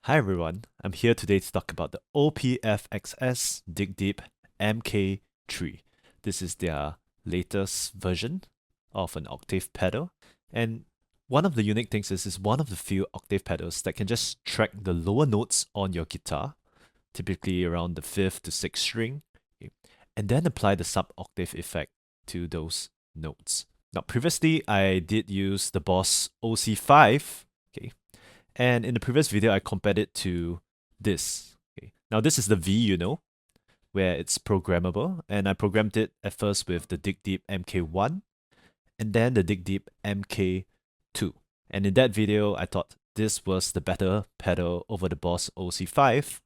Hi everyone, I'm here today to talk about the OPFXS Dig Deep Mk3. This is their latest version of an octave pedal, and one of the unique things is it's one of the few octave pedals that can just track the lower notes on your guitar, typically around the 5th to 6th string, okay, and then apply the sub-octave effect to those notes. Now previously I did use the Boss OC5, okay, and in the previous video, I compared it to this. Okay. Now this is the V, where it's programmable. And I programmed it at first with the Dig Deep Mk1 and then the Dig Deep Mk2. And in that video, I thought this was the better pedal over the Boss OC5.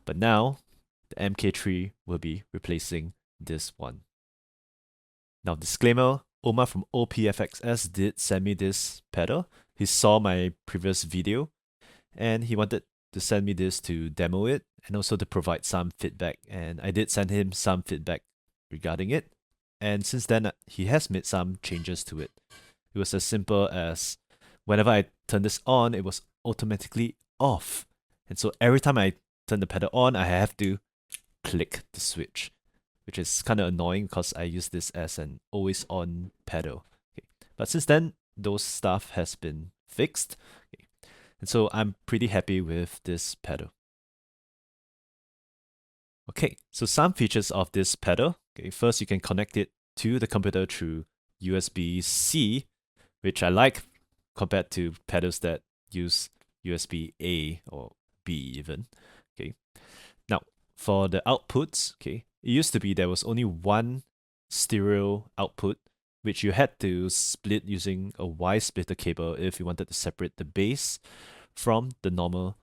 But now, the Mk3 will be replacing this one. Now disclaimer, Omar from OPFXS did send me this pedal. He saw my previous video and he wanted to send me this to demo it and also to provide some feedback, and I did send him some feedback regarding it, and since then he has made some changes to it. It was as simple as whenever I turn this on, it was automatically off, and so every time I turn the pedal on, I have to click the switch, which is kind of annoying because I use this as an always on pedal. Okay. But since then, those stuff has been fixed. Okay. And so I'm pretty happy with this pedal. Okay, so some features of this pedal. Okay, first you can connect it to the computer through USB-C, which I like compared to pedals that use USB-A or B even. Okay. Now, for the outputs, okay, it used to be there was only one stereo output, which you had to split using a Y splitter cable if you wanted to separate the bass from the normal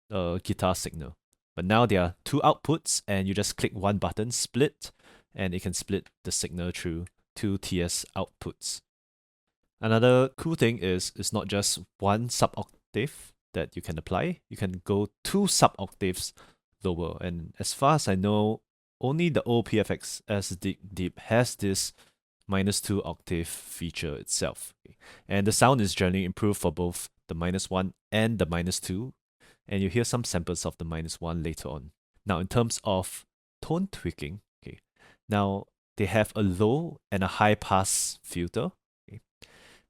guitar signal. But now there are two outputs, and you just click one button, split, and it can split the signal through two TS outputs. Another cool thing is it's not just one sub-octave that you can apply. You can go two sub-octaves lower. And as far as I know, only the OPFXS Dig Deep has this -2 octave feature itself. Okay. And the sound is generally improved for both the -1 and the -2. And you hear some samples of the -1 later on. Now, in terms of tone tweaking, okay, now they have a low and a high pass filter. Okay.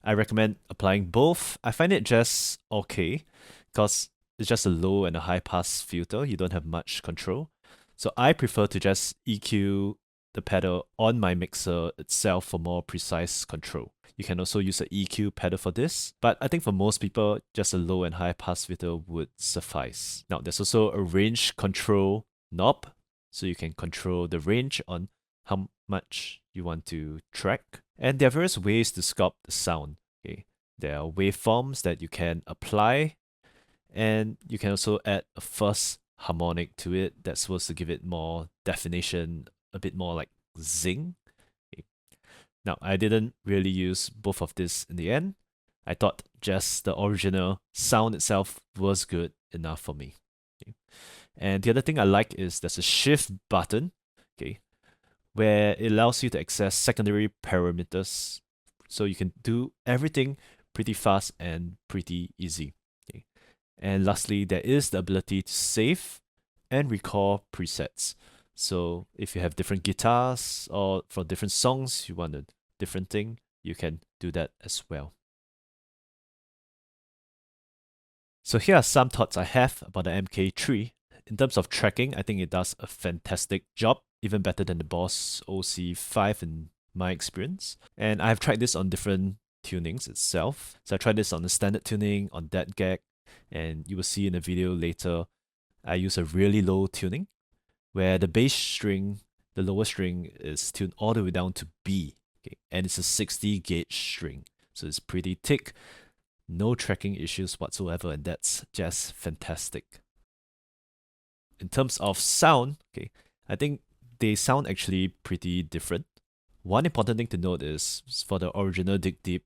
I recommend applying both. I find it just okay because it's just a low and a high pass filter. You don't have much control. So I prefer to just EQ the pedal on my mixer itself for more precise control. You can also use an EQ pedal for this, but I think for most people, just a low and high pass filter would suffice. Now, there's also a range control knob, so you can control the range on how much you want to track. And there are various ways to sculpt the sound. Okay, there are waveforms that you can apply, and you can also add a first harmonic to it that's supposed to give it more definition, a bit more like zing. Okay. Now, I didn't really use both of this in the end. I thought just the original sound itself was good enough for me. Okay. And the other thing I like is there's a shift button, okay, where it allows you to access secondary parameters. So you can do everything pretty fast and pretty easy. Okay. And lastly, there is the ability to save and recall presets. So if you have different guitars or for different songs, you want a different thing, you can do that as well. So here are some thoughts I have about the Mk3. In terms of tracking, I think it does a fantastic job, even better than the Boss OC5 in my experience. And I've tried this on different tunings itself. So I tried this on the standard tuning, on DADGAD, and you will see in the video later, I use a really low tuning, where the bass string, the lower string, is tuned all the way down to B, okay? And it's a 60 gauge string, so it's pretty thick, no tracking issues whatsoever, and that's just fantastic. In terms of sound, okay, I think they sound actually pretty different. One important thing to note is for the original Dig Deep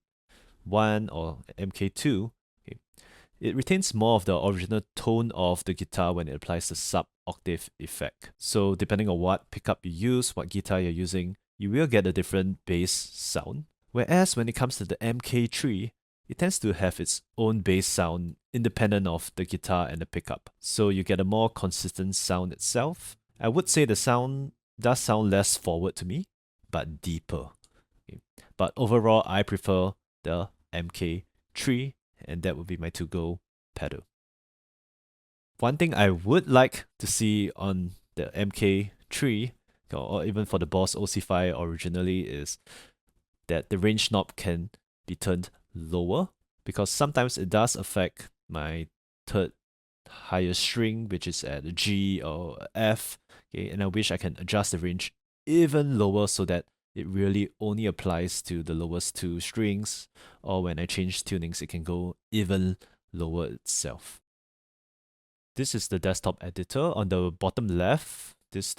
1 or Mk2, okay, it retains more of the original tone of the guitar when it applies the sub-octave effect. So depending on what pickup you use, what guitar you're using, you will get a different bass sound. Whereas when it comes to the Mk3, it tends to have its own bass sound independent of the guitar and the pickup. So you get a more consistent sound itself. I would say the sound does sound less forward to me, but deeper. Okay. But overall, I prefer the Mk3, and that would be my to-go pedal. One thing I would like to see on the Mk3, or even for the Boss OC5 originally, is that the range knob can be turned lower, because sometimes it does affect my third highest string, which is at a G or a F, okay, and I wish I can adjust the range even lower so that it really only applies to the lowest two strings, or when I change tunings, it can go even lower itself. This is the desktop editor. On the bottom left, this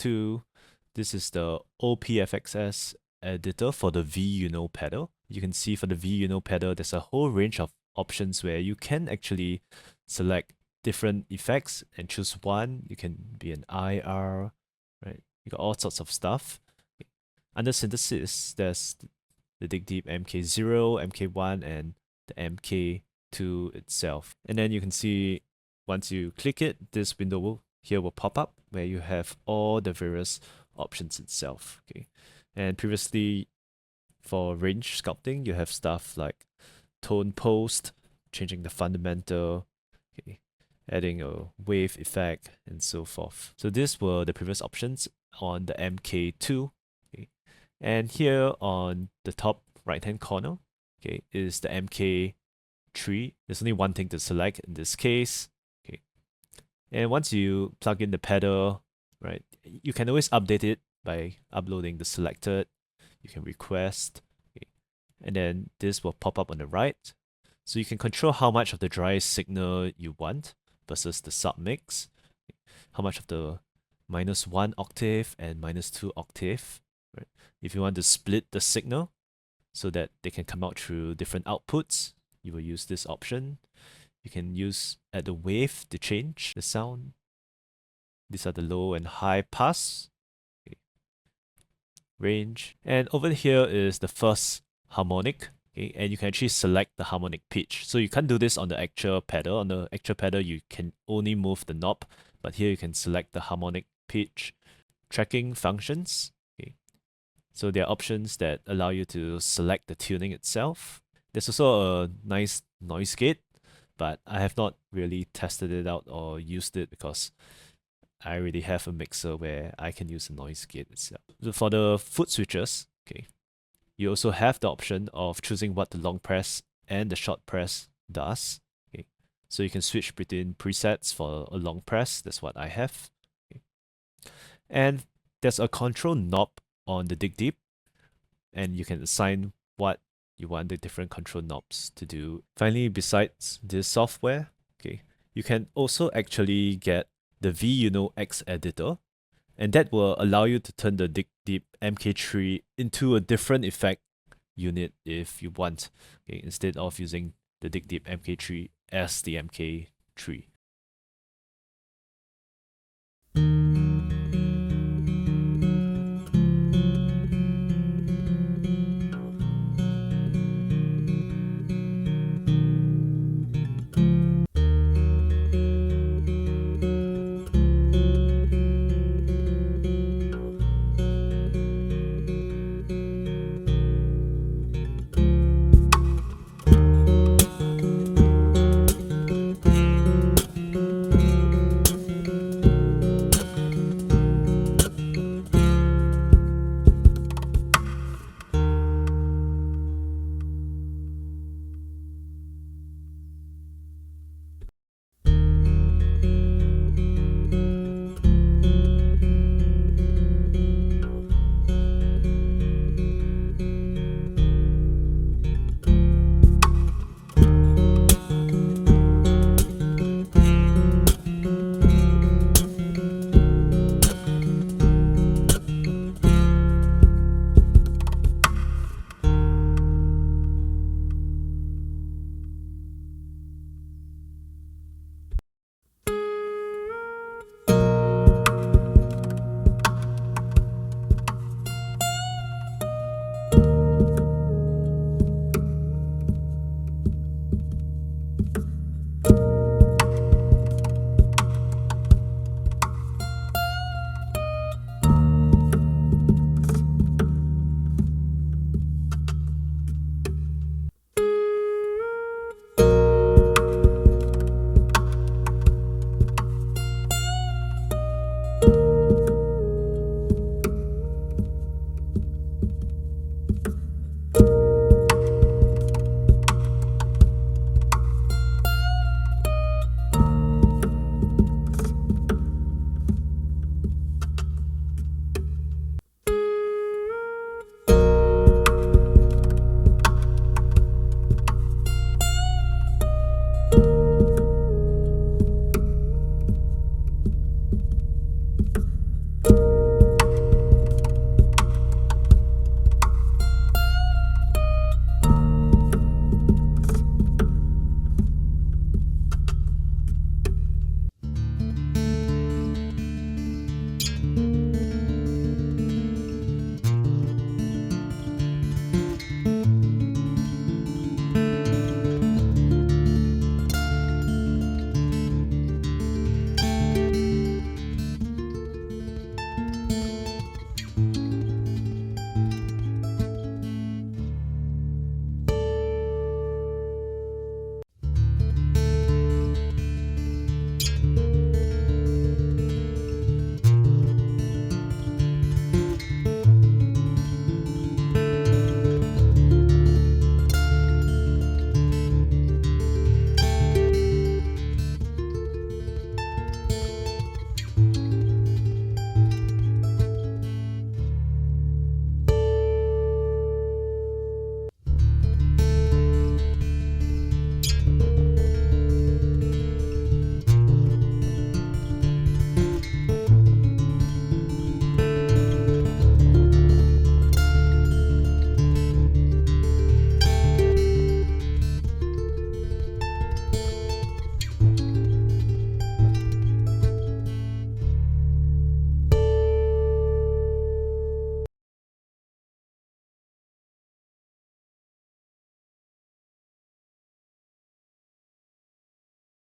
is the OPFXS editor for the V pedal. You can see for the V pedal, there's a whole range of options where you can actually select different effects and choose one. You can be an IR, right? You got all sorts of stuff. Under synthesis, there's the Dig Deep Mk0, Mk1, and the Mk2 itself. And then you can see once you click it, this window here will pop up where you have all the various options itself. Okay, and previously for range sculpting, you have stuff like tone post, changing the fundamental, okay, adding a wave effect, and so forth. So these were the previous options on the Mk2. Okay, and here on the top right-hand corner, okay, is the Mk3. There's only one thing to select in this case. Okay, and once you plug in the pedal, right, you can always update it by uploading the selected. You can request, okay, and then this will pop up on the right. So you can control how much of the dry signal you want versus the submix, how much of the -1 octave and -2 octave. Right? If you want to split the signal so that they can come out through different outputs, you will use this option. You can use add the wave to change the sound. These are the low and high pass, okay, range. And over here is the first harmonic, okay, and you can actually select the harmonic pitch. So you can't do this on the actual pedal. On the actual pedal, you can only move the knob, but here you can select the harmonic pitch. Tracking functions, okay. So there are options that allow you to select the tuning itself. There's also a nice noise gate, but I have not really tested it out or used it because I already have a mixer where I can use a noise gate itself. So for the foot switches, okay, you also have the option of choosing what the long press and the short press does. Okay, so you can switch between presets for a long press. That's what I have. Okay. And there's a control knob on the Dig Deep, and you can assign what you want the different control knobs to do. Finally, besides this software, okay, you can also actually get the V editor, and that will allow you to turn the Dig Deep Mk3 into a different effect unit if you want, okay, instead of using the Dig Deep Mk3 as the Mk3.